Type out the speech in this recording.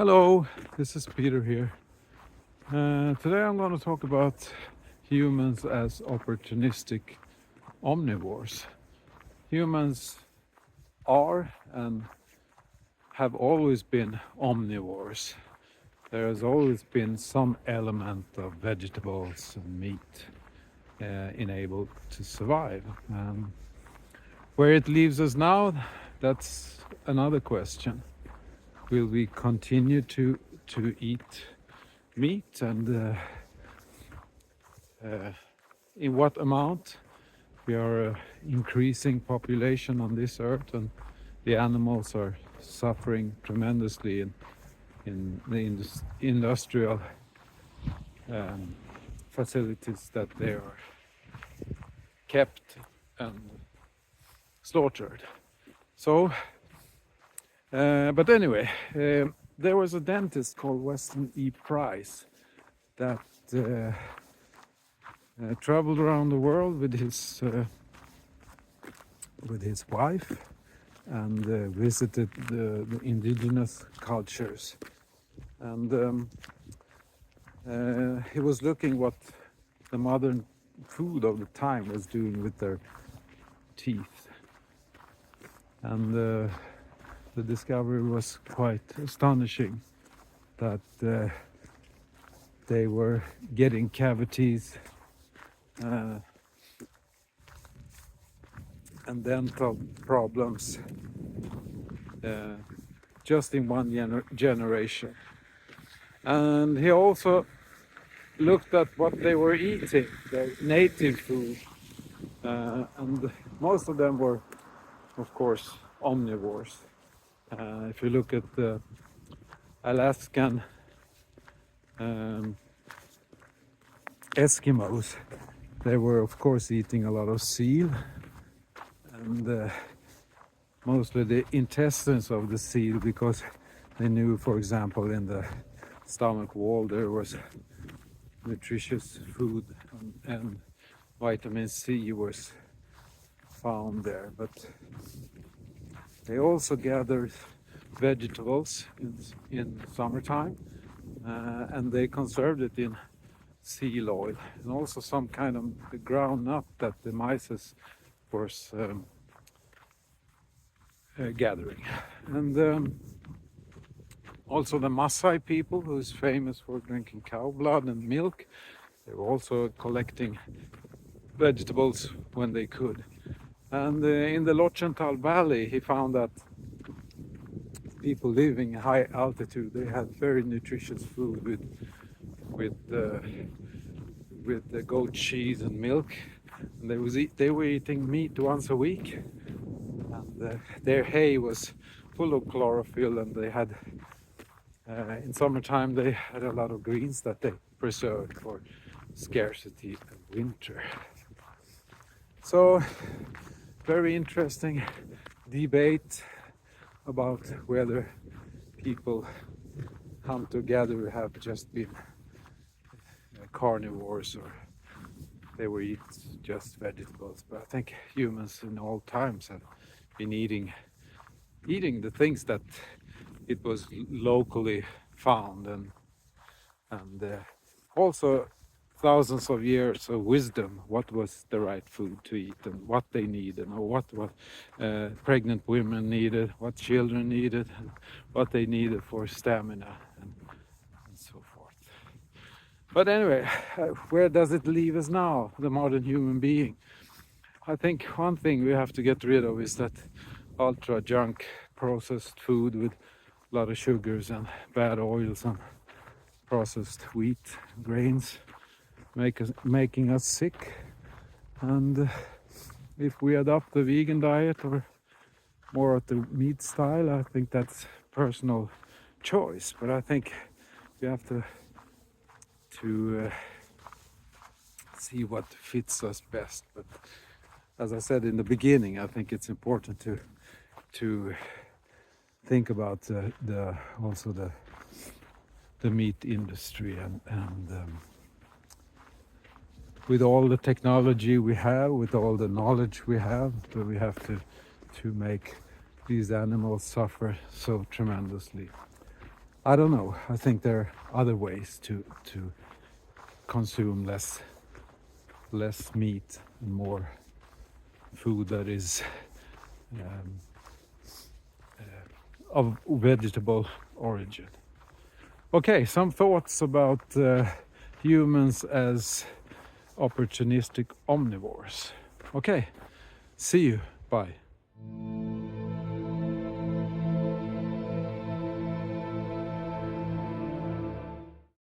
Hello, this is Peter here. Today I'm going to talk about humans as opportunistic omnivores. Humans are and have always been omnivores. There has always been some element of vegetables and meat enabled to survive. Where it leaves us now, that's another question. Will we continue to eat meat and in what amount? We are increasing population on this earth, and the animals are suffering tremendously in the industrial facilities that they are kept and slaughtered. So, but anyway, there was a dentist called Weston E. Price that traveled around the world with his wife and visited the indigenous cultures, and he was looking what the modern food of the time was doing with their teeth, and the discovery was quite astonishing that they were getting cavities and dental problems just in one generation. And he also looked at what they were eating, their native food, and most of them were, of course, omnivores. If you look at the Alaskan Eskimos, they were, of course, eating a lot of seal and mostly the intestines of the seal, because they knew, for example, in the stomach wall there was nutritious food and vitamin C was found there. But they also gathered vegetables in summertime, and they conserved it in seal oil, and also some kind of ground nut that the mice was gathering. And also the Maasai people, who is famous for drinking cow blood and milk, they were also collecting vegetables when they could. And in the Lochental Valley, he found that people living high altitude, they had very nutritious food with the goat cheese and milk. And they were eating meat once a week, and their hay was full of chlorophyll, and they had in summertime they had a lot of greens that they preserved for scarcity and winter. So very interesting debate about whether people hunter-gatherer have just been carnivores or they were eat just vegetables. But I think humans in all times have been eating the things that it was locally found, and also thousands of years of wisdom, what was the right food to eat and what they needed, or what pregnant women needed, what children needed, and what they needed for stamina and so forth. But anyway, where does it leave us now, the modern human being? I think one thing we have to get rid of is that ultra junk processed food with a lot of sugars and bad oils and processed wheat, grains, making us sick. And if we adopt the vegan diet or more of the meat style, I think that's personal choice. But I think we have to see what fits us best. But as I said in the beginning, I think it's important to think about also the meat industry and with all the technology we have, with all the knowledge we have to make these animals suffer so tremendously. I don't know. I think there are other ways to consume less meat and more food that is um, of vegetable origin. Okay, some thoughts about humans as opportunistic omnivores. Okay, see you. Bye.